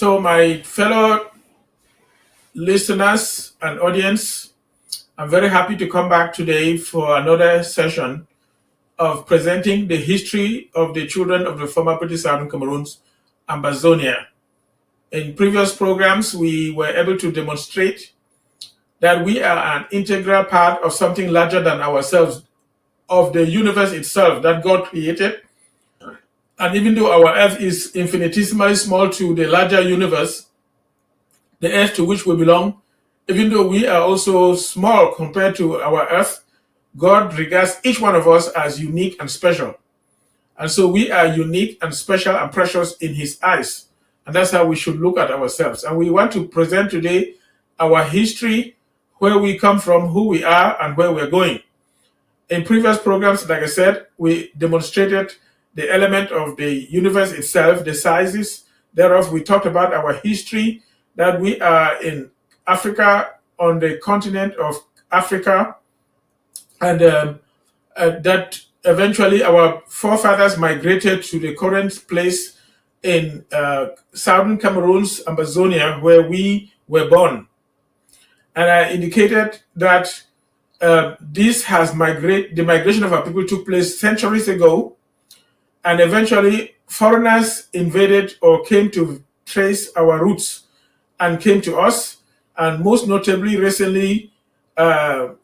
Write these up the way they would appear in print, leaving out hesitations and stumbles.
So, my fellow listeners and audience, I'm very happy to come back today for another session of presenting the history of the children of the former British Southern Cameroons, Ambazonia. In previous programs, we were able to demonstrate that we are an integral part of something larger than ourselves, of the universe itself that God created. And even though our Earth is infinitesimally small to the larger universe, the earth to which we belong, even though we are also small compared to our earth, God regards each one of us as unique and special. And so we are unique and special and precious in his eyes. And that's how we should look at ourselves. And we want to present today our history, where we come from, who we are, and where we're going. In previous programs, like I said, we demonstrated the element of the universe itself, the sizes thereof. We talked about our history, that we are in Africa, on the continent of Africa, and that eventually our forefathers migrated to the current place in southern Cameroon's Ambazonia, where we were born. And I indicated that the migration of our people took place centuries ago, and eventually foreigners invaded or came to trace our roots and came to us. And most notably, recently,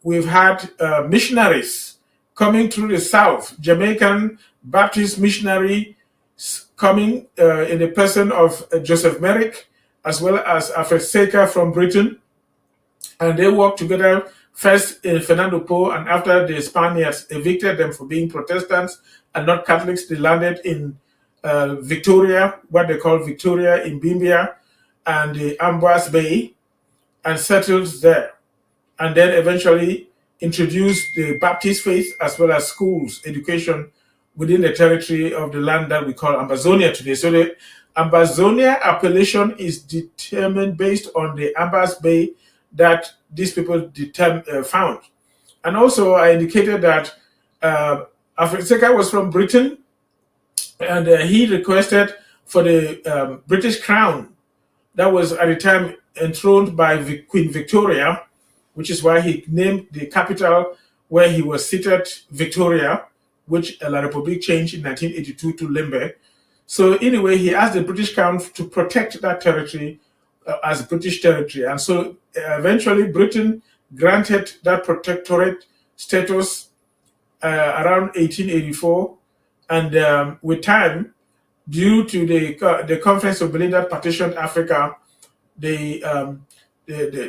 we've had missionaries coming through the south, Jamaican Baptist missionary coming in the person of Joseph Merrick, as well as Alfred Seca from Britain. And they worked together first in Fernando Po, and after the Spaniards evicted them for being Protestants and not Catholics, they landed in Victoria, what they call Victoria in Bimbia, and the Ambas Bay, and settled there. And then eventually introduced the Baptist faith as well as schools, education within the territory of the land that we call Ambazonia today. So the Ambazonia appellation is determined based on the Ambas Bay that these people found. And also I indicated that Alfred Seca was from Britain, and he requested for the British crown that was at the time enthroned by Queen Victoria, which is why he named the capital where he was seated Victoria, which La République changed in 1982 to Limbe. So anyway, he asked the British crown to protect that territory as British territory. And so eventually Britain granted that protectorate status around 1884. And with time, due to the Conference of Berlin that partitioned Africa, the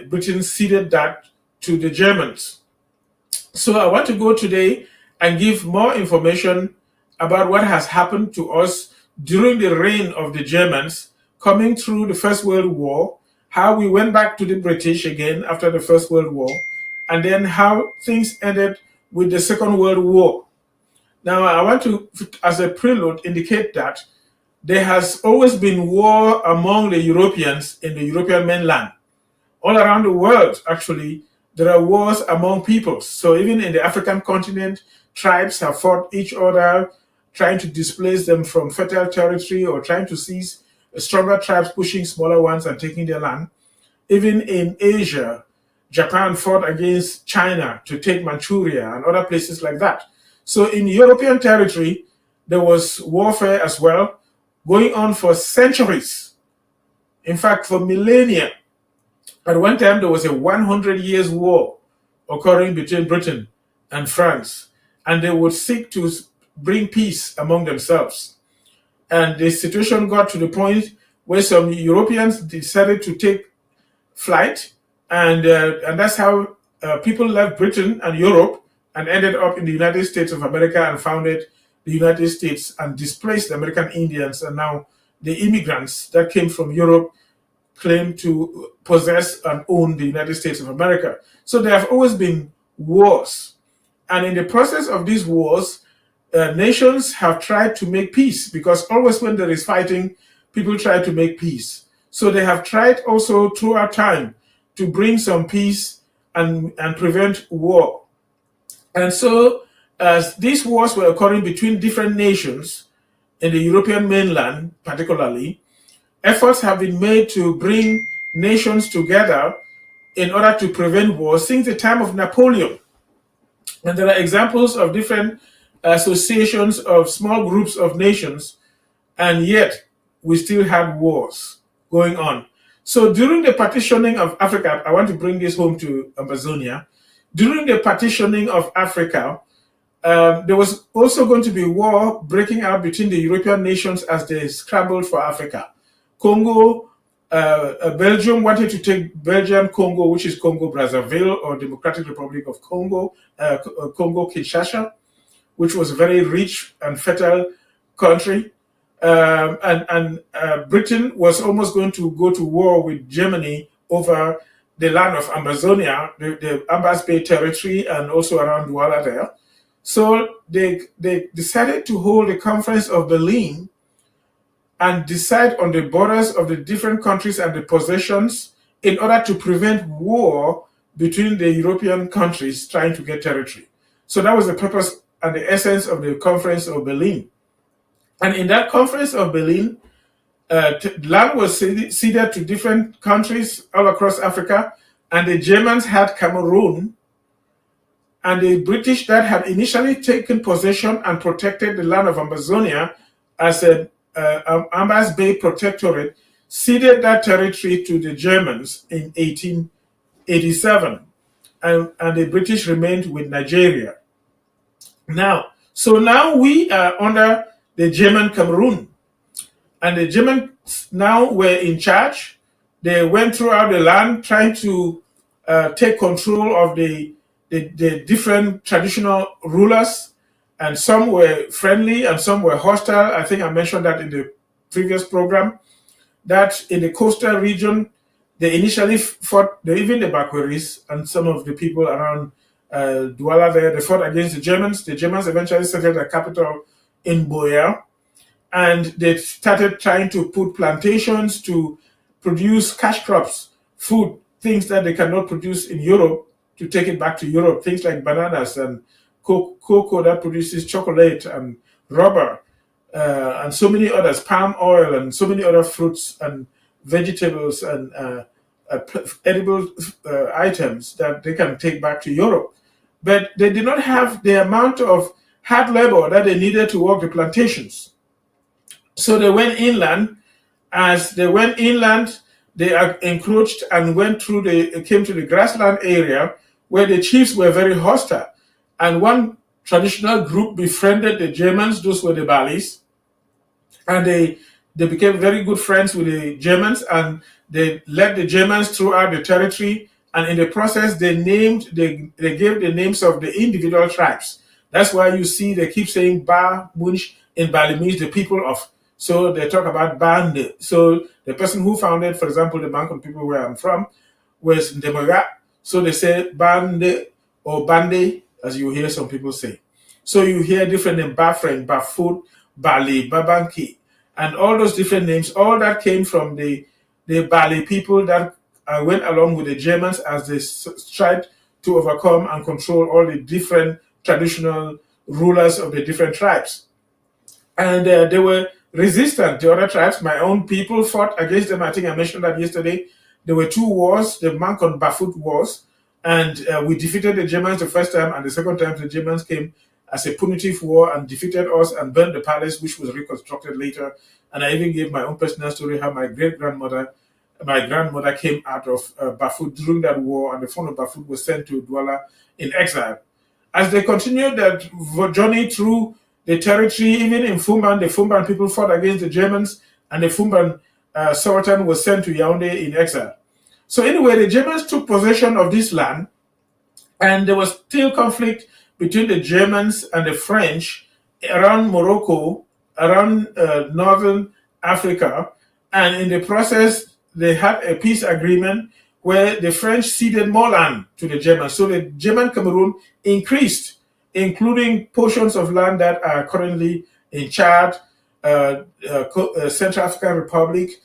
Britain ceded that to the Germans. So I want to go today and give more information about what has happened to us during the reign of the Germans, coming through the First World War, how we went back to the British again after the First World War, and then how things ended with the Second World War. Now, I want to, as a prelude, indicate that there has always been war among the Europeans in the European mainland. All around the world, actually, there are wars among peoples. So even in the African continent, tribes have fought each other, trying to displace them from fertile territory or trying to seize stronger tribes, pushing smaller ones and taking their land. Even in Asia, Japan fought against China to take Manchuria and other places like that. So in European territory, there was warfare as well, going on for centuries. In fact, for millennia. At one time, there was a 100 years war occurring between Britain and France, and they would seek to bring peace among themselves. And the situation got to the point where some Europeans decided to take flight, and that's how people left Britain and Europe and ended up in the United States of America and founded the United States and displaced the American Indians. And now the immigrants that came from Europe claim to possess and own the United States of America. So there have always been wars. And in the process of these wars, nations have tried to make peace, because always when there is fighting, people try to make peace. So they have tried also throughout time to bring some peace and prevent war. And so as these wars were occurring between different nations in the European mainland particularly, efforts have been made to bring nations together in order to prevent war since the time of Napoleon. And there are examples of different associations of small groups of nations, and yet we still have wars going on. So during the partitioning of Africa, I want to bring this home to Amazonia. During the partitioning of Africa, there was also going to be war breaking out between the European nations as they scrambled for Africa. Congo, Belgium wanted to take Belgian Congo, which is Congo Brazzaville or Democratic Republic of Congo, Congo Kinshasa, which was a very rich and fertile country. And Britain was almost going to go to war with Germany over the land of Amazonia, the Ambas Bay territory, and also around Douala there. So they decided to hold a conference of Berlin and decide on the borders of the different countries and the possessions in order to prevent war between the European countries trying to get territory. So that was the purpose and the essence of the Conference of Berlin. And in that Conference of Berlin, land was ceded to different countries all across Africa, and the Germans had Cameroon, and the British that had initially taken possession and protected the land of Amazonia as an Ambas Bay protectorate, ceded that territory to the Germans in 1887, and the British remained with Nigeria. So now we are under the German Cameroon, and the Germans now were in charge. They went throughout the land trying to take control of the different traditional rulers, and some were friendly and some were hostile. I think I mentioned that in the previous program, that in the coastal region, they initially fought, even the Bakweris and some of the people around Douala there, they fought against the Germans. The Germans eventually settled their capital in Boya, and they started trying to put plantations to produce cash crops, food, things that they cannot produce in Europe, to take it back to Europe, things like bananas and cocoa that produces chocolate and rubber, and so many others, palm oil and so many other fruits and vegetables and edible items that they can take back to Europe. But they did not have the amount of hard labor that they needed to work the plantations. So they went inland. As they went inland, they encroached and came to the grassland area where the chiefs were very hostile. And one traditional group befriended the Germans, those were the Balis, and they became very good friends with the Germans, and they led the Germans throughout the territory. And in the process, they gave the names of the individual tribes. That's why you see they keep saying Ba Munch in Balimese, the people of. So they talk about Bande. So the person who founded, for example, the Bankan people where I'm from, was Ndemaga. So they say Bande or Bande, as you hear some people say. So you hear different names, Bafren, Bafut, Bali, Babanki, and all those different names. All that came from the Bali people that went along with the Germans as they tried to overcome and control all the different traditional rulers of the different tribes. And they were resistant to other tribes. My own people fought against them. I think I mentioned that yesterday. There were two wars, the Mankon Bafut wars, and we defeated the Germans the first time, and the second time the Germans came as a punitive war and defeated us and burned the palace, which was reconstructed later. And I even gave my own personal story how my grandmother came out of Bafut during that war, and the founder of Bafut was sent to Douala in exile. As they continued that journey through the territory, even in Fumban, the Fumban people fought against the Germans, and the Fumban Sultan was sent to Yaoundé in exile. So anyway, the Germans took possession of this land, and there was still conflict between the Germans and the French around Morocco, around northern Africa, and in the process, they had a peace agreement where the French ceded more land to the Germans. So the German Cameroon increased, including portions of land that are currently in Chad, Central African Republic,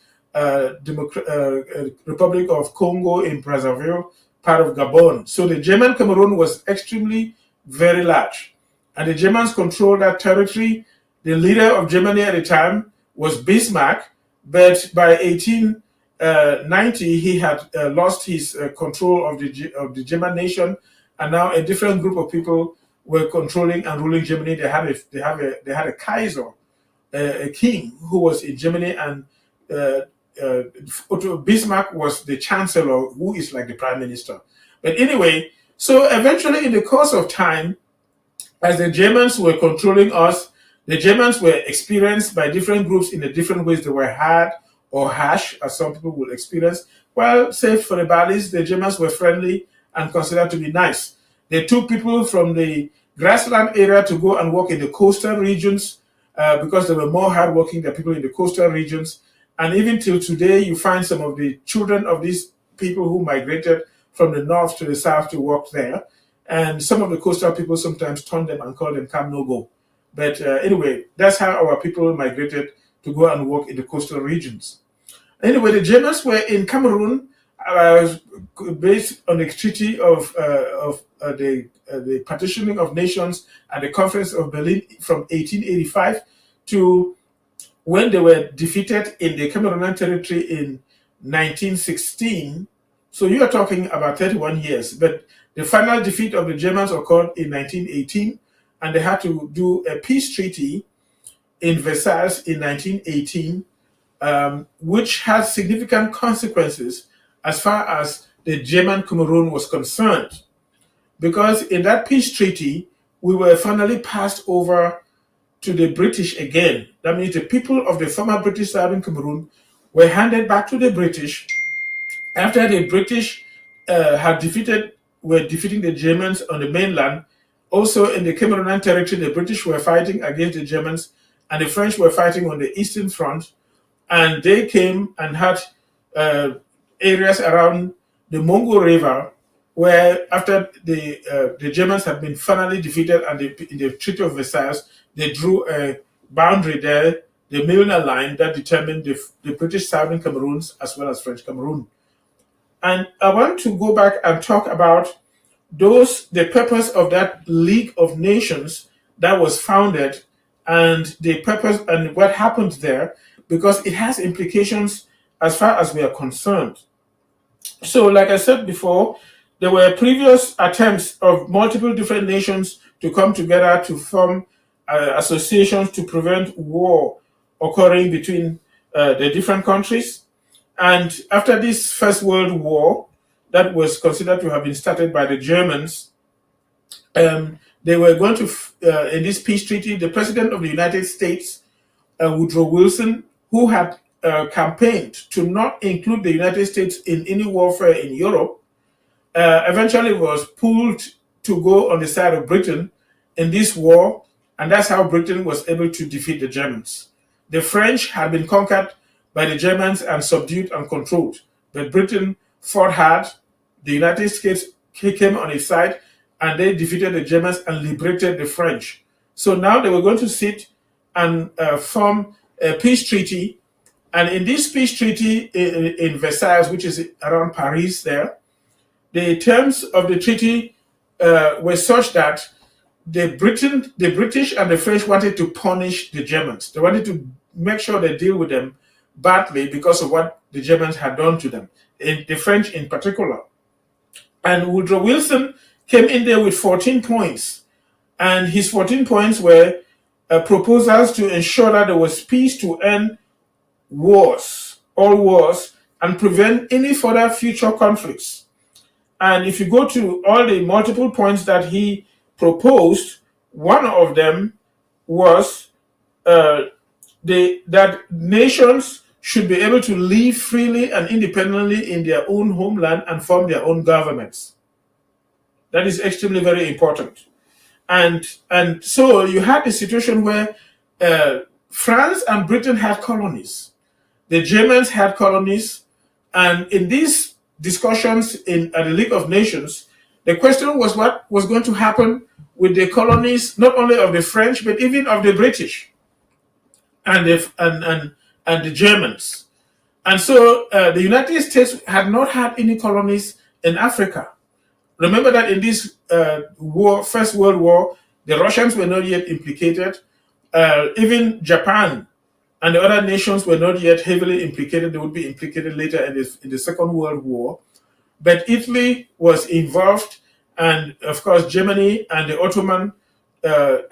Republic of Congo in Brazzaville, part of Gabon. So the German Cameroon was extremely very large, and the Germans controlled that territory. The leader of Germany at the time was Bismarck, But by 1890, he had lost his control of the German nation, and now a different group of people were controlling and ruling Germany. They had a Kaiser, a king who was in Germany, and uh, Otto Bismarck was the chancellor, who is like the prime minister. But anyway, so eventually, in the course of time, as the Germans were controlling us, the Germans were experienced by different groups in the different ways. They were hard or harsh, as some people will experience. Well, save for the Balis, the Germans were friendly and considered to be nice. They took people from the grassland area to go and work in the coastal regions because they were more hardworking than people in the coastal regions. And even till today, you find some of the children of these people who migrated from the north to the south to work there. And some of the coastal people sometimes turn them and call them Kam No Go. But anyway, that's how our people migrated to go and work in the coastal regions. Anyway, the Germans were in Cameroon based on the Treaty of the Partitioning of Nations at the Conference of Berlin from 1885 to when they were defeated in the Cameroonian territory in 1916. So you are talking about 31 years. But the final defeat of the Germans occurred in 1918, and they had to do a peace treaty in Versailles in 1918, which had significant consequences as far as the German Cameroon was concerned. Because in that peace treaty, we were finally passed over to the British again. That means the people of the former British Southern Cameroon were handed back to the British after the British were defeating the Germans on the mainland. Also in the Cameroonian territory, the British were fighting against the Germans, and the French were fighting on the Eastern Front. And they came and had areas around the Mongo River, where after the Germans had been finally defeated and in the Treaty of Versailles, they drew a boundary there, the Milner line, that determined the British Southern Cameroons as well as French Cameroon. And I want to go back and talk about the purpose of that League of Nations that was founded, and the purpose and what happened there, because it has implications as far as we are concerned. So, like I said before, there were previous attempts of multiple different nations to come together to form associations to prevent war occurring between the different countries. And after this First World War, that was considered to have been started by the Germans, they were going to, in this peace treaty, the President of the United States, Woodrow Wilson, who had campaigned to not include the United States in any warfare in Europe, eventually was pulled to go on the side of Britain in this war, and that's how Britain was able to defeat the Germans. The French had been conquered by the Germans and subdued and controlled, but Britain fought hard. The United States came on its side, and they defeated the Germans and liberated the French. So now they were going to sit and form a peace treaty. And in this peace treaty in Versailles, which is around Paris there, the terms of the treaty were such that the British and the French wanted to punish the Germans. They wanted to make sure they deal with them badly because of what the Germans had done to them, the French in particular. And Woodrow Wilson came in there with 14 points. And his 14 points were proposals to ensure that there was peace to end all wars, and prevent any further future conflicts. And if you go to all the multiple points that he proposed, one of them was that nations should be able to live freely and independently in their own homeland and form their own governments. That is extremely very important. And so you had a situation where France and Britain had colonies. The Germans had colonies. And in these discussions at the League of Nations, the question was what was going to happen with the colonies, not only of the French, but even of the British and the Germans. And so the United States had not had any colonies in Africa. Remember that in this First World War, the Russians were not yet implicated. Even Japan and the other nations were not yet heavily implicated. They would be implicated later in the Second World War. But Italy was involved, and of course, Germany and the Ottoman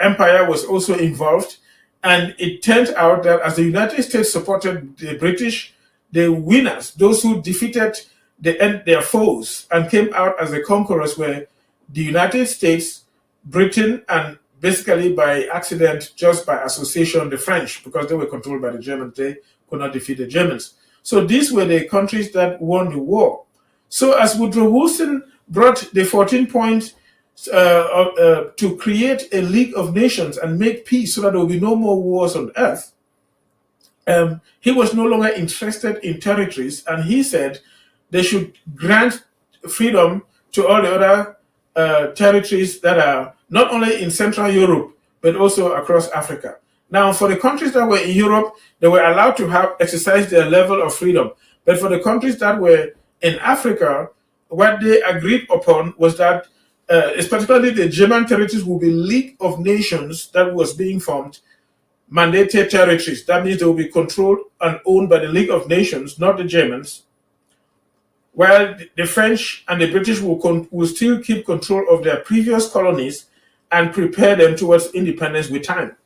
Empire was also involved. And it turned out that as the United States supported the British, the winners, those who defeated their foes and came out as the conquerors, were the United States, Britain, and basically by accident, just by association, the French, because they were controlled by the Germans. They could not defeat the Germans. So these were the countries that won the war. So as Woodrow Wilson brought the 14 points to create a League of Nations and make peace so that there will be no more wars on earth, he was no longer interested in territories, and he said they should grant freedom to all the other territories that are not only in Central Europe, but also across Africa. Now, for the countries that were in Europe, they were allowed to exercise their level of freedom. But for the countries that were in Africa, what they agreed upon was that, particularly the German territories, will be League of Nations that was being formed, mandated territories. That means they will be controlled and owned by the League of Nations, not the Germans, while the French and the British will still keep control of their previous colonies and prepare them towards independence with time.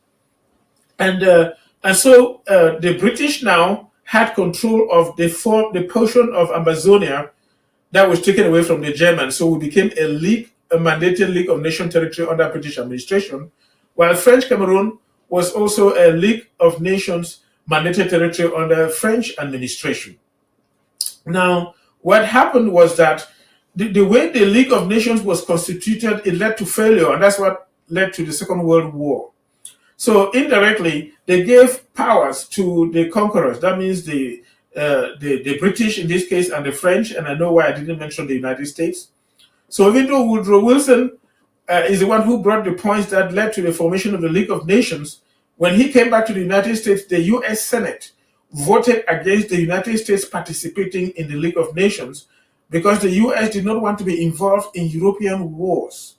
And so the British now had control of the portion of Amazonia that was taken away from the Germans. So we became a mandated League of Nations territory under British administration, while French Cameroon was also a League of Nations mandated territory under French administration. Now, what happened was that the way the League of Nations was constituted, it led to failure, and that's what led to the Second World War. So indirectly, they gave powers to the conquerors. That means the British in this case and the French, and I know why I didn't mention the United States. So even though Woodrow Wilson is the one who brought the points that led to the formation of the League of Nations, when he came back to the United States, the US Senate voted against the United States participating in the League of Nations because the US did not want to be involved in European wars.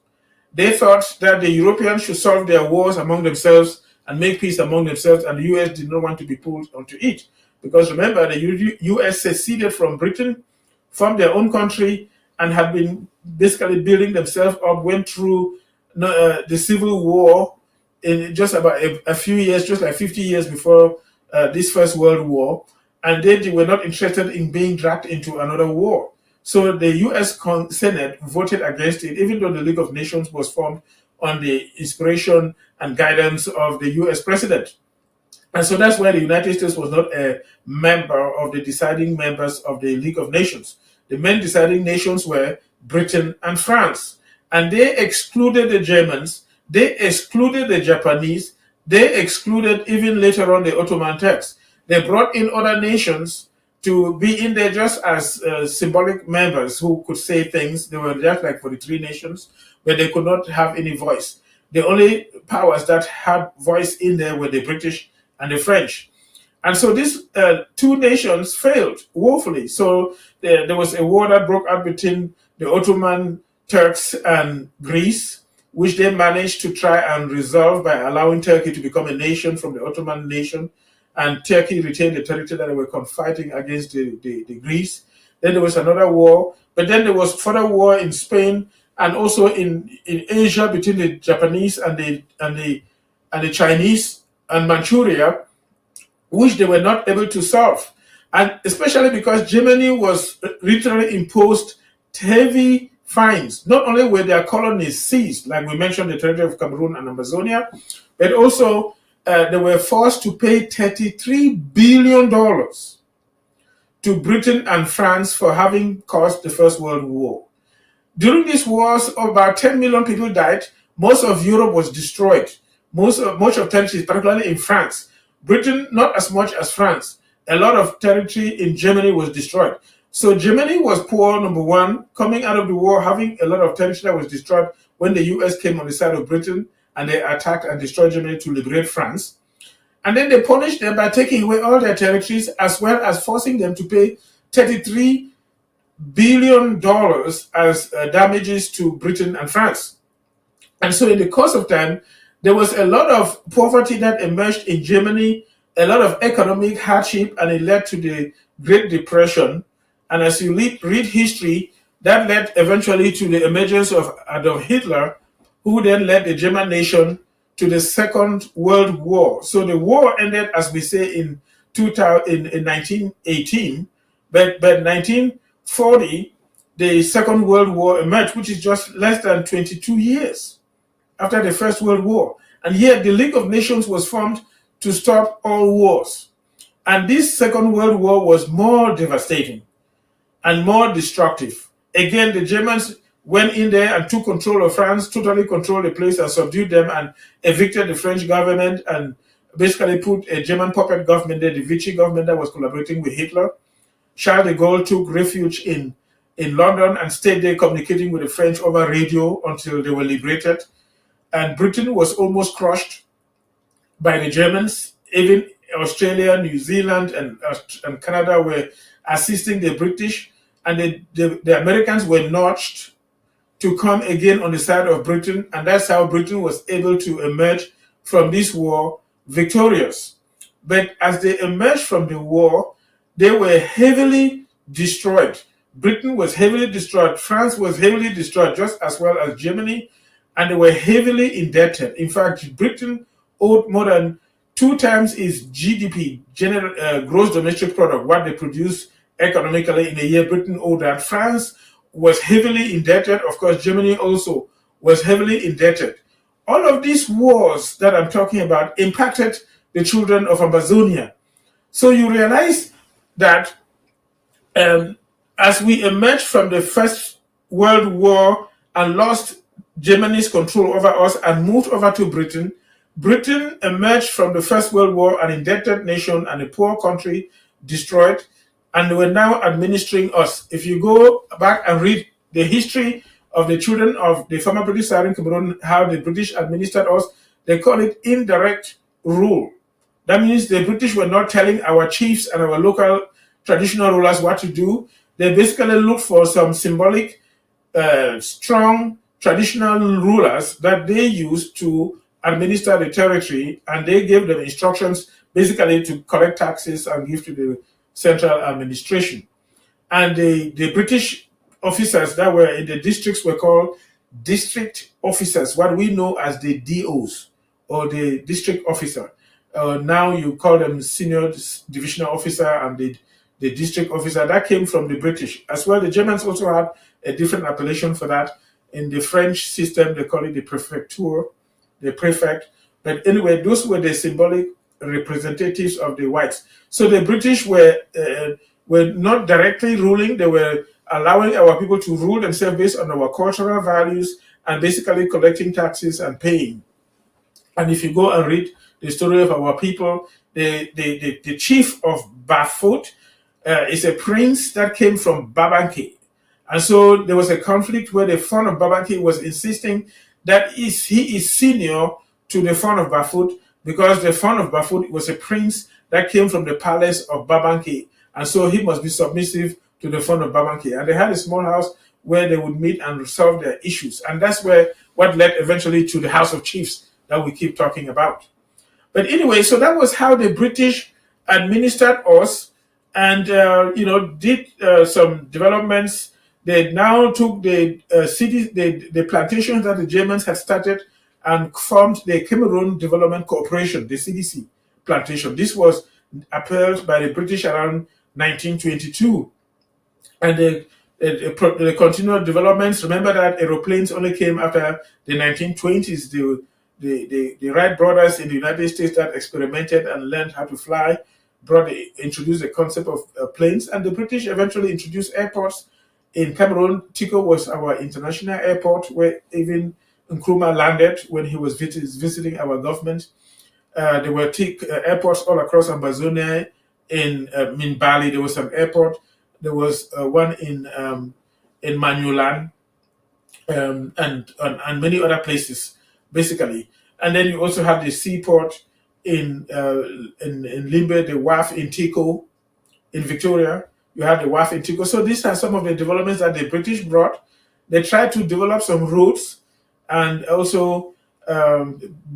They thought that the Europeans should solve their wars among themselves and make peace among themselves, and the US did not want to be pulled onto it. Because remember, the US seceded from Britain, from their own country, and had been basically building themselves up, went through the Civil War in just about a few years, just like 50 years before this First World War, and they were not interested in being dragged into another war. So the US Senate voted against it, even though the League of Nations was formed on the inspiration and guidance of the US president. And so that's why the United States was not a member of the deciding members of the League of Nations. The main deciding nations were Britain and France. And they excluded the Germans, they excluded the Japanese, they excluded even later on the Ottoman Turks. They brought in other nations to be in there just as symbolic members who could say things. They were just like for the three nations, but they could not have any voice. The only powers that had voice in there were the British and the French. And so these two nations failed woefully. So there was a war that broke out between the Ottoman Turks and Greece, which they managed to try and resolve by allowing Turkey to become a nation from the Ottoman nation. And Turkey retained the territory that they were fighting against the Greece. Then there was another war, but then there was further war in Spain and also in Asia between the Japanese and the Chinese and Manchuria, which they were not able to solve. And especially because Germany was literally imposed heavy fines. Not only were their colonies seized, like we mentioned, the territory of Cameroon and Amazonia, but also they were forced to pay $33 billion to Britain and France for having caused the First World War. During these wars, about 10 million people died. Most of Europe was destroyed. Much of territory, particularly in France. Britain, not as much as France. A lot of territory in Germany was destroyed. So Germany was poor, number one, coming out of the war, having a lot of territory that was destroyed when the US came on the side of Britain and they attacked and destroyed Germany to liberate France. And then they punished them by taking away all their territories as well as forcing them to pay $33 billion as damages to Britain and France. And so in the course of time, there was a lot of poverty that emerged in Germany a lot of economic hardship, and it led to the Great Depression. And as you read history, that led eventually to the emergence of Adolf Hitler, who then led the German nation to the Second World War. So the war ended, as we say, in 2000, in 1918, but 1940, the Second World War emerged, which is just less than 22 years after the First World War. And yet the League of Nations was formed to stop all wars. And this Second World War was more devastating and more destructive. Again, the Germans went in there and took control of France, totally controlled the place and subdued them and evicted the French government and basically put a German puppet government there, the Vichy government that was collaborating with Hitler. Charles de Gaulle took refuge in London and stayed there communicating with the French over radio until they were liberated. And Britain was almost crushed by the Germans. Even Australia, New Zealand, and Canada were assisting the British, and the Americans were notched to come again on the side of Britain, and that's how Britain was able to emerge from this war victorious. But as they emerged from the war, they were heavily destroyed. Britain was heavily destroyed. France was heavily destroyed, just as well as Germany, and they were heavily indebted. In fact, Britain owed more than 2 times its GDP, gross domestic product, what they produce economically in a year. Britain owed that. France was heavily indebted. Of course, Germany also was heavily indebted. All of these wars that I'm talking about impacted the children of Amazonia. So you realize that as we emerged from the First World War and lost Germany's control over us and moved over to Britain, Britain emerged from the First World War an indebted nation and a poor country, destroyed, and they were now administering us. If you go back and read the history of the children of the former British Sovereign Cameroon, how the British administered us, they call it indirect rule. That means the British were not telling our chiefs and our local traditional rulers what to do. They basically looked for some symbolic, strong traditional rulers that they used to administer the territory, and they gave them instructions basically to collect taxes and give to the central administration. And the British officers that were in the districts were called district officers, what we know as the DOs, or the district officer. Now you call them senior divisional officer and the district officer. That came from the British. As well, the Germans also had a different appellation for that. In the French system, they call it the prefecture, the prefect. But anyway, those were the symbolic representatives of the whites. So the British were not directly ruling. They were allowing our people to rule themselves based on our cultural values and basically collecting taxes and paying. And if you go and read the story of our people, the chief of Bafut is a prince that came from Babanke. And so there was a conflict where the Fon of Babanke was insisting that he is senior to the Fon of Bafut, because the Fon of Bafut was a prince that came from the palace of Babanke. And so he must be submissive to the Fon of Babanke. And they had a small house where they would meet and resolve their issues. And that's what led eventually to the House of Chiefs that we keep talking about. But anyway, so that was how the British administered us and, did some developments. They now took the cities, the plantations that the Germans had started and formed the Kamerun Development Corporation, the CDC plantation. This was upheld by the British around 1922. And the continued developments, remember that aeroplanes only came after the 1920s. The Wright brothers in the United States that experimented and learned how to fly introduced the concept of planes, and the British eventually introduced airports. In Cameroon, Tico was our international airport where even Nkrumah landed when he was visiting our government. There were airports all across Amazonia. In Bali, there was an airport. There was one in Manulan, and many other places, basically. And then you also have the seaport in Limbe, the wharf in Tico, in Victoria. You have the wharf in Tico. So these are some of the developments that the British brought. They tried to develop some roads and also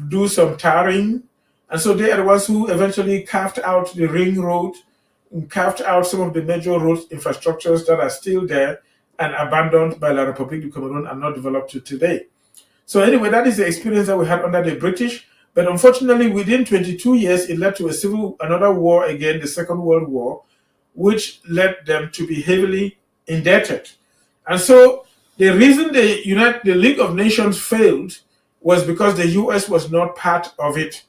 do some tarring And so they are the ones who eventually carved out the ring road, and carved out some of the major road infrastructures that are still there and abandoned by La République du Cameroun and not developed to today. So anyway, that is the experience that we had under the British. But unfortunately, within 22 years, it led to another war again, the Second World War, which led them to be heavily indebted. And so the reason the League of Nations failed was because the US was not part of it.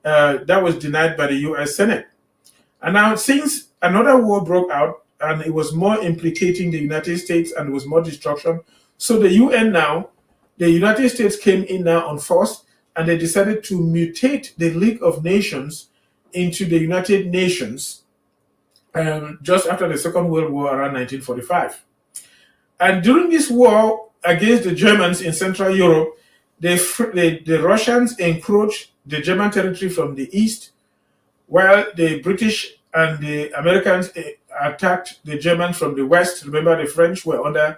That was denied by the US Senate. And now, since another war broke out, and it was more implicating the United States and it was more destruction, so the United States came in now on force, and they decided to mutate the League of Nations into the United Nations just after the Second World War around 1945. And during this war against the Germans in Central Europe, the Russians encroached the German territory from the east, while the British and the Americans attacked the Germans from the west. Remember, the French were under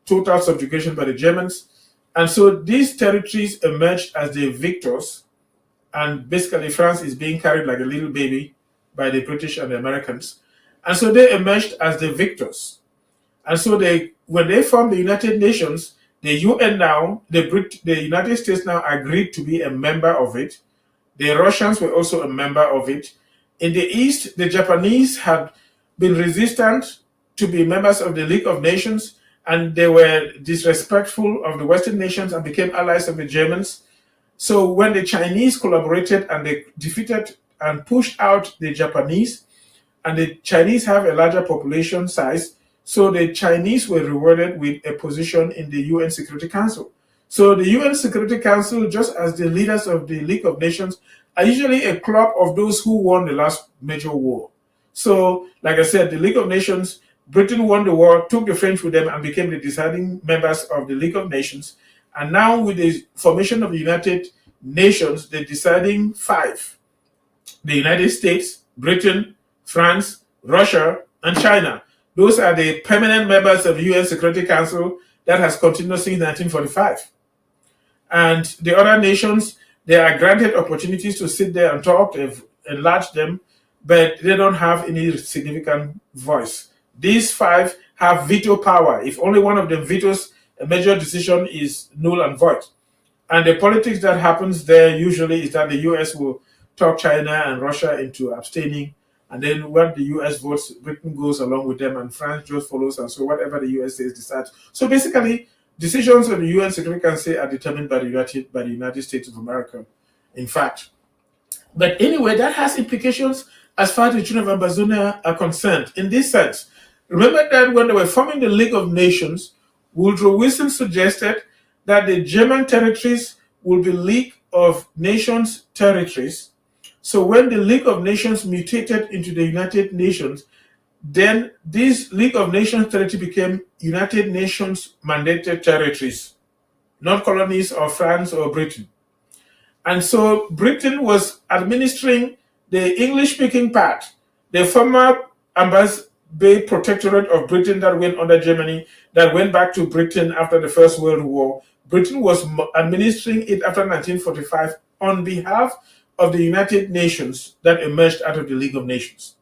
total subjugation by the Germans. And so these territories emerged as the victors, and basically France is being carried like a little baby by the British and the Americans. And so they emerged as the victors. And so when they formed the United Nations, the UN now, the United States now agreed to be a member of it. The Russians were also a member of it. In the East, the Japanese had been resistant to be members of the League of Nations, and they were disrespectful of the Western nations and became allies of the Germans. So when the Chinese collaborated and they defeated and pushed out the Japanese, and the Chinese have a larger population size, so the Chinese were rewarded with a position in the UN Security Council. So the UN Security Council, just as the leaders of the League of Nations, are usually a club of those who won the last major war. So, like I said, the League of Nations, Britain won the war, took the French with them, and became the deciding members of the League of Nations. And now, with the formation of the United Nations, the deciding five, the United States, Britain, France, Russia, and China. Those are the permanent members of the UN Security Council that has continued since 1945. And the other nations, they are granted opportunities to sit there and talk, they've enlarged them, but they don't have any significant voice. These five have veto power. If only one of them vetoes, a major decision is null and void. And the politics that happens there usually is that the US will talk China and Russia into abstaining. And then when the US votes, Britain goes along with them and France just follows. And so whatever the US says decides. So basically, decisions of the UN Security Council are determined by the United States of America, in fact. But anyway, that has implications as far as the children of Amazonia are concerned. In this sense, remember that when they were forming the League of Nations, Woodrow Wilson suggested that the German territories will be League of Nations territories. So when the League of Nations mutated into the United Nations, then this League of Nations territory became United Nations mandated territories, not colonies of France or Britain. And so Britain was administering the English-speaking part, the former Bay Protectorate of Britain that went under Germany, that went back to Britain after the First World War. Britain was administering it after 1945 on behalf of the United Nations that emerged out of the League of Nations.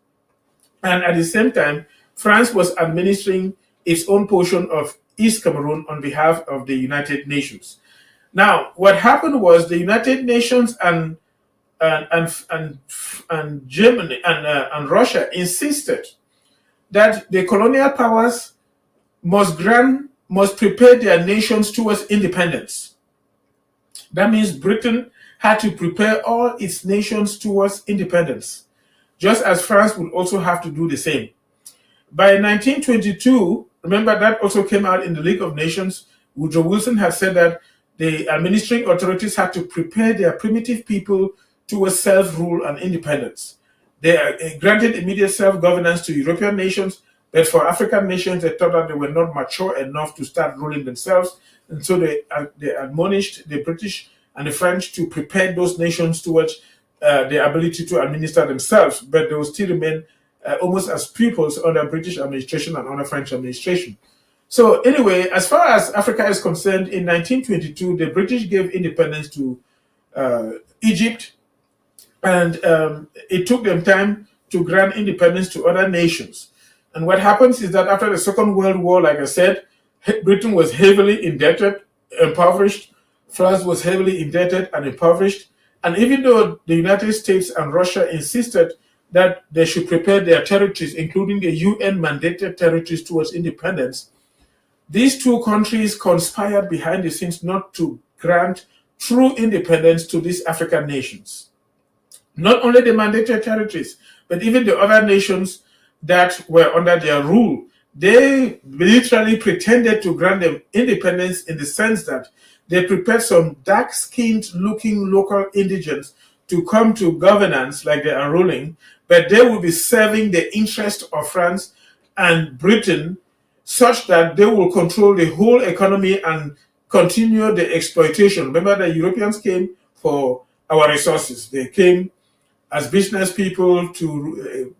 And at the same time, France was administering its own portion of East Cameroon on behalf of the United Nations. Now, what happened was the United Nations and Germany and Russia insisted that the colonial powers must prepare their nations towards independence. That means Britain had to prepare all its nations towards independence, just as France would also have to do the same. By 1922, remember that also came out in the League of Nations, Woodrow Wilson had said that the administering authorities had to prepare their primitive people towards self-rule and independence. They granted immediate self-governance to European nations, but for African nations, they thought that they were not mature enough to start ruling themselves. And so they admonished the British and the French to prepare those nations towards the ability to administer themselves, but they will still remain almost as pupils under British administration and under French administration. So anyway, as far as Africa is concerned, in 1922, the British gave independence to Egypt, And it took them time to grant independence to other nations. And what happens is that after the Second World War, like I said, Britain was heavily indebted, impoverished. France was heavily indebted and impoverished. And even though the United States and Russia insisted that they should prepare their territories, including the UN mandated territories, towards independence, these two countries conspired behind the scenes not to grant true independence to these African nations. Not only the mandated territories, but even the other nations that were under their rule. They literally pretended to grant them independence in the sense that they prepared some dark skinned looking local indigents to come to governance like they are ruling, but they will be serving the interest of France and Britain such that they will control the whole economy and continue the exploitation. Remember, the Europeans came for our resources. They came as business people to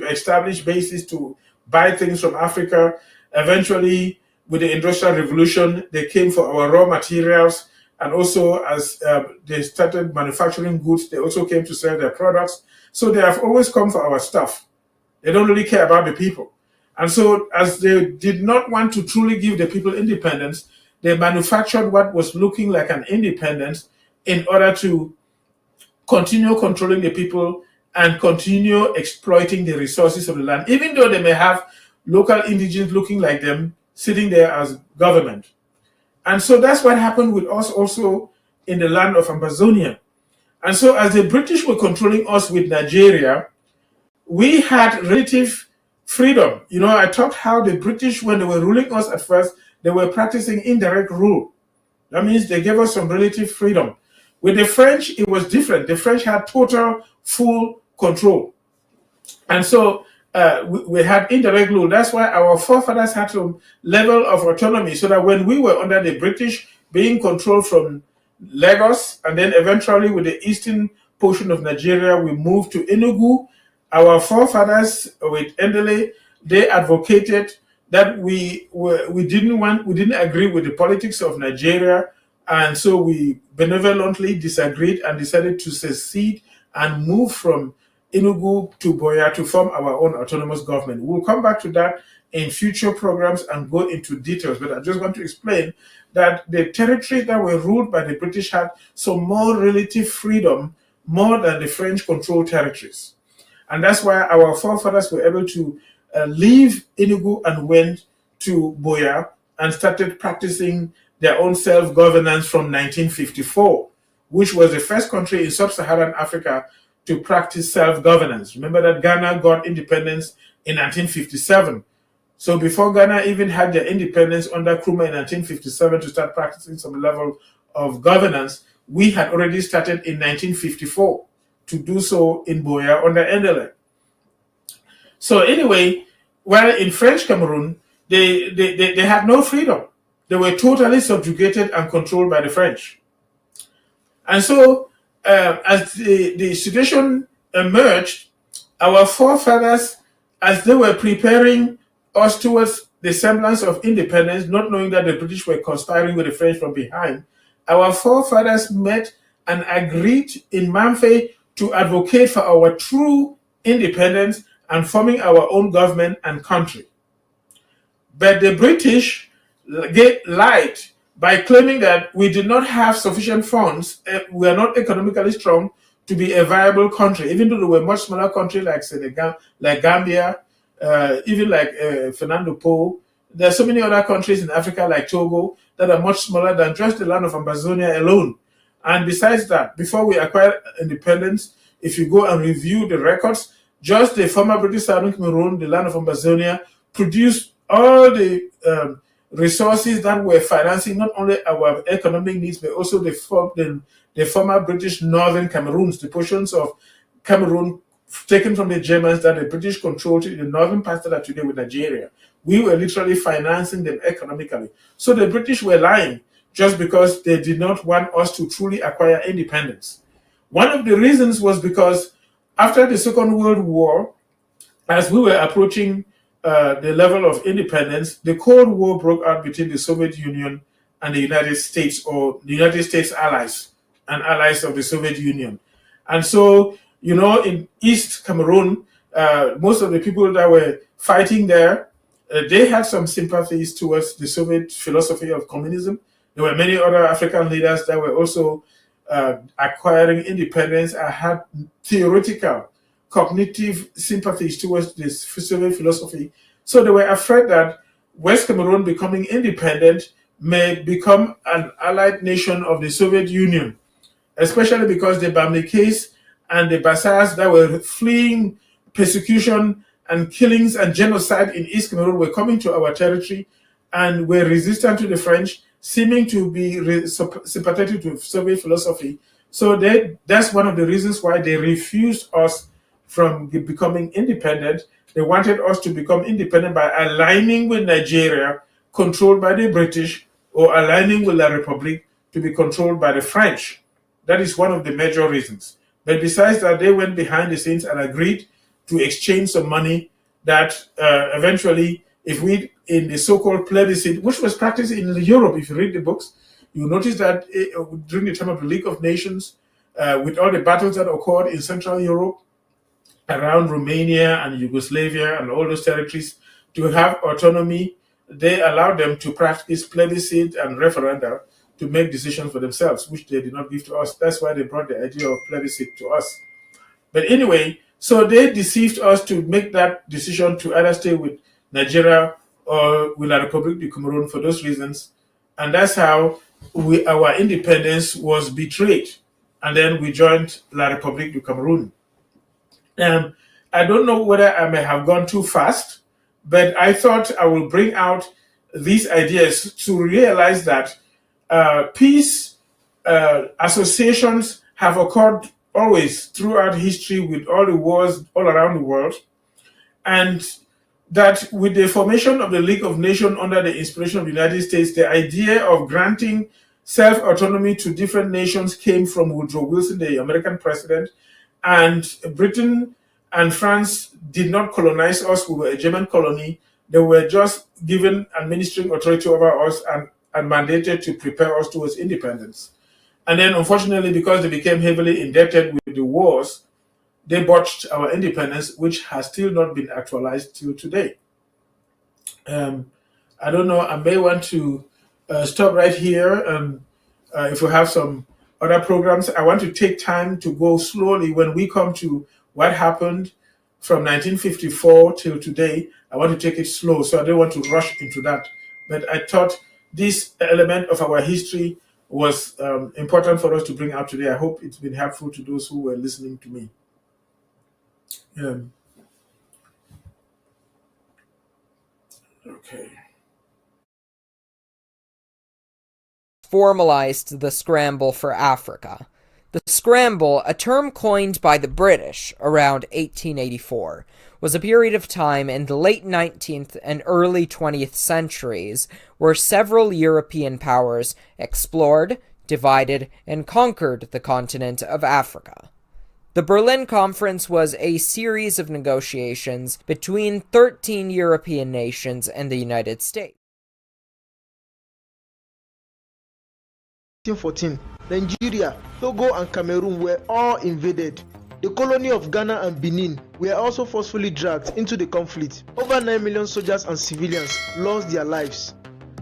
establish bases to buy things from Africa. Eventually, with the Industrial Revolution, they came for our raw materials, and also as they started manufacturing goods, they also came to sell their products. So they have always come for our stuff. They don't really care about the people. And so, as they did not want to truly give the people independence, they manufactured what was looking like an independence in order to continue controlling the people and continue exploiting the resources of the land, even though they may have local indigenes looking like them sitting there as government. And so that's what happened with us also in the land of Amazonia. And so, as the British were controlling us with Nigeria, we had relative freedom. You know, I talked how the British, when they were ruling us at first, they were practicing indirect rule. That means they gave us some relative freedom. With the French, it was different. The French had total, full control. And so we had indirect rule. That's why our forefathers had some level of autonomy, so that when we were under the British, being controlled from Lagos, and then eventually with the eastern portion of Nigeria, we moved to Enugu. Our forefathers with Endele, they advocated that we didn't agree with the politics of Nigeria, and so we benevolently disagreed and decided to secede and move from Enugu to Boya to form our own autonomous government. We'll come back to that in future programs and go into details, but I just want to explain that the territories that were ruled by the British had some more relative freedom, more than the French controlled territories. And that's why our forefathers were able to leave Enugu and went to Boya and started practicing their own self-governance from 1954, which was the first country in sub-Saharan Africa to practice self-governance. Remember that Ghana got independence in 1957. So before Ghana even had their independence under Nkrumah in 1957 to start practicing some level of governance, we had already started in 1954 to do so in Boya under Endele. So anyway, while in French Cameroon, they had no freedom. They were totally subjugated and controlled by the French. And so as the situation emerged, our forefathers, as they were preparing us towards the semblance of independence, not knowing that the British were conspiring with the French from behind, our forefathers met and agreed in Mamfe to advocate for our true independence and forming our own government and country. But the British lied by claiming that we did not have sufficient funds, we are not economically strong to be a viable country, even though we were much smaller country like Senegal, like Gambia, even like Fernando Po. There are so many other countries in Africa like Togo that are much smaller than just the land of Amazonia alone. And besides that, before we acquired independence, if you go and review the records, just the former British Southern Cameroon, the land of Amazonia, produced all the resources that were financing not only our economic needs, but also the former British Northern Cameroons, the portions of Cameroon taken from the Germans that the British controlled in the northern parts that are today with Nigeria. We were literally financing them economically. So the British were lying just because they did not want us to truly acquire independence. One of the reasons was because after the Second World War, as we were approaching the level of independence, the Cold War broke out between the Soviet Union and the United States, or the United States allies and allies of the Soviet Union. And so You know, in East Cameroon, most of the people that were fighting there, they had some sympathies towards the Soviet philosophy of communism. There were many other African leaders that were also acquiring independence and had theoretical, cognitive sympathies towards this Soviet philosophy. So they were afraid that West Cameroon becoming independent may become an allied nation of the Soviet Union, especially because the Bamileke and the Bassas that were fleeing persecution and killings and genocide in East Cameroon were coming to our territory and were resistant to the French, seeming to be sympathetic to Soviet philosophy. So that's one of the reasons why they refused us from becoming independent. They wanted us to become independent by aligning with Nigeria, controlled by the British, or aligning with La Republique to be controlled by the French. That is one of the major reasons. But besides that, they went behind the scenes and agreed to exchange some money that eventually, if we, in the so-called plebiscite, which was practiced in Europe, if you read the books, you notice that during the time of the League of Nations, with all the battles that occurred in Central Europe, around Romania and Yugoslavia and all those territories, to have autonomy, they allowed them to practice plebiscite and referenda to make decisions for themselves, which they did not give to us. That's why they brought the idea of plebiscite to us. But anyway, so they deceived us to make that decision to either stay with Nigeria or with La République du Cameroun for those reasons. And that's how our independence was betrayed. And then we joined La République du Cameroun. I don't know whether I may have gone too fast, but I thought I will bring out these ideas to realize that peace associations have occurred always throughout history with all the wars all around the world, and that with the formation of the League of Nations under the inspiration of the United States, the idea of granting self-autonomy to different nations came from Woodrow Wilson, the American president, and Britain and France did not colonize us. We were a German colony. They were just given administering authority over us and mandated to prepare us towards independence. And then, unfortunately, because they became heavily indebted with the wars, they botched our independence, which has still not been actualized till today. I don't know, I may want to stop right here. If we have some other programs, I want to take time to go slowly when we come to what happened from 1954 till today. I want to take it slow, so I don't want to rush into that. But I thought this element of our history was important for us to bring out today. I hope it's been helpful to those who were listening to me. Okay. Formalized the scramble for Africa. The scramble, a term coined by the British around 1884, was a period of time in the late 19th and early 20th centuries where several European powers explored, divided, and conquered the continent of Africa. The Berlin Conference was a series of negotiations between 13 European nations and the United States. 1914, Nigeria, Togo, and Cameroon were all invaded. The colony of Ghana and Benin were also forcefully dragged into the conflict. Over 9 million soldiers and civilians lost their lives.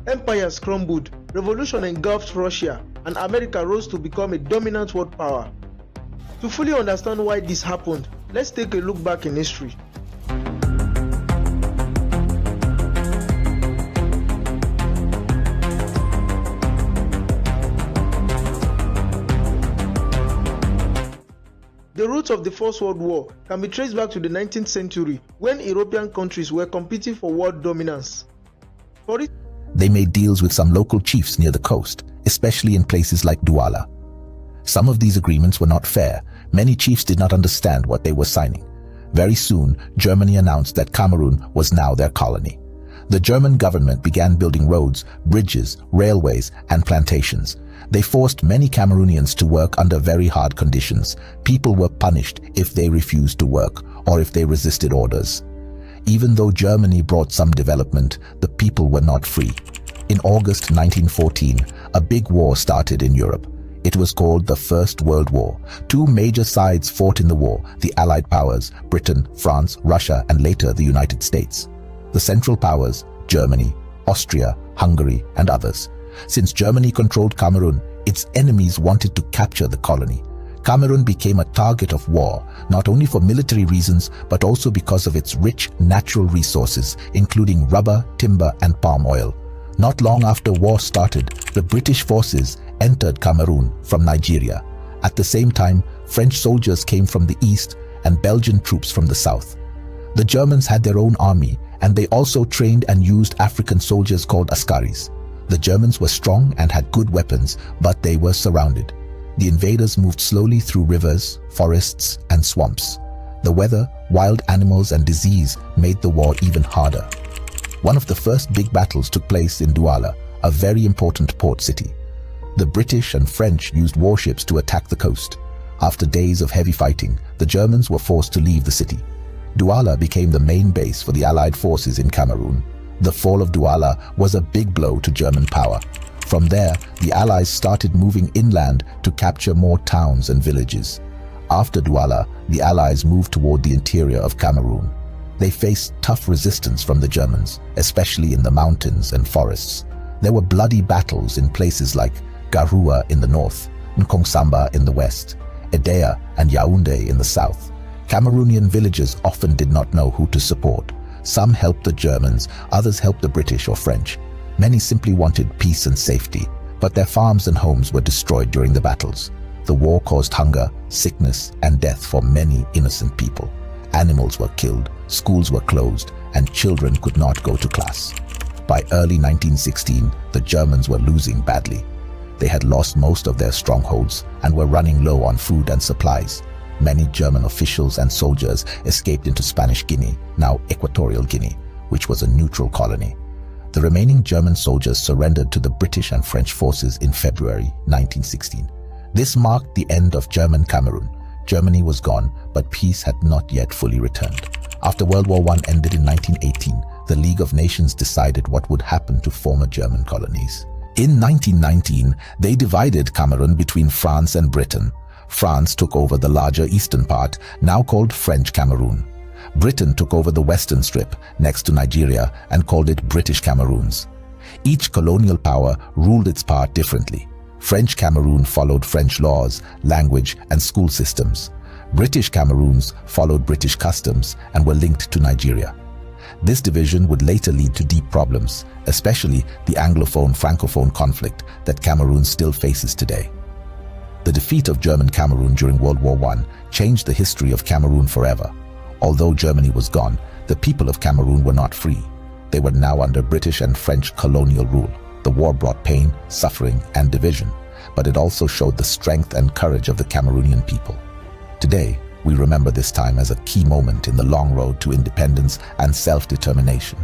Empires crumbled, revolution engulfed Russia, and America rose to become a dominant world power. To fully understand why this happened, let's take a look back in history. The roots of the First World War can be traced back to the 19th century when European countries were competing for world dominance. They made deals with some local chiefs near the coast, especially in places like Douala. Some of these agreements were not fair. Many chiefs did not understand what they were signing. Very soon, Germany announced that Cameroon was now their colony. The German government began building roads, bridges, railways, and plantations. They forced many Cameroonians to work under very hard conditions. People were punished if they refused to work or if they resisted orders. Even though Germany brought some development, the people were not free. In August 1914, a big war started in Europe. It was called the First World War. Two major sides fought in the war, the Allied powers, Britain, France, Russia, and later the United States. The Central Powers, Germany, Austria, Hungary, and others. Since Germany controlled Cameroon, its enemies wanted to capture the colony. Cameroon became a target of war, not only for military reasons, but also because of its rich natural resources, including rubber, timber, and palm oil. Not long after war started, the British forces entered Cameroon from Nigeria. At the same time, French soldiers came from the east and Belgian troops from the south. The Germans had their own army, and they also trained and used African soldiers called Askaris. The Germans were strong and had good weapons, but they were surrounded. The invaders moved slowly through rivers, forests, and swamps. The weather, wild animals, and disease made the war even harder. One of the first big battles took place in Douala, a very important port city. The British and French used warships to attack the coast. After days of heavy fighting, the Germans were forced to leave the city. Douala became the main base for the Allied forces in Cameroon. The fall of Douala was a big blow to German power. From there, the Allies started moving inland to capture more towns and villages. After Douala, the Allies moved toward the interior of Cameroon. They faced tough resistance from the Germans, especially in the mountains and forests. There were bloody battles in places like Garoua in the north, Nkongsamba in the west, Edea and Yaoundé in the south. Cameroonian villagers often did not know who to support. Some helped the Germans, others helped the British or French. Many simply wanted peace and safety, but their farms and homes were destroyed during the battles. The war caused hunger, sickness, and death for many innocent people. Animals were killed, schools were closed, and children could not go to class. By early 1916, the Germans were losing badly. They had lost most of their strongholds and were running low on food and supplies. Many German officials and soldiers escaped into Spanish Guinea, now Equatorial Guinea, which was a neutral colony. The remaining German soldiers surrendered to the British and French forces in February 1916. This marked the end of German Cameroon. Germany was gone, but peace had not yet fully returned. After World War I ended in 1918, the League of Nations decided what would happen to former German colonies. In 1919, they divided Cameroon between France and Britain. France took over the larger eastern part, now called French Cameroon. Britain took over the western strip, next to Nigeria, and called it British Cameroons. Each colonial power ruled its part differently. French Cameroon followed French laws, language, and school systems. British Cameroons followed British customs and were linked to Nigeria. This division would later lead to deep problems, especially the Anglophone-Francophone conflict that Cameroon still faces today. The defeat of German Cameroon during World War I changed the history of Cameroon forever. Although Germany was gone, the people of Cameroon were not free. They were now under British and French colonial rule. The war brought pain, suffering, and division, but it also showed the strength and courage of the Cameroonian people. Today, we remember this time as a key moment in the long road to independence and self-determination.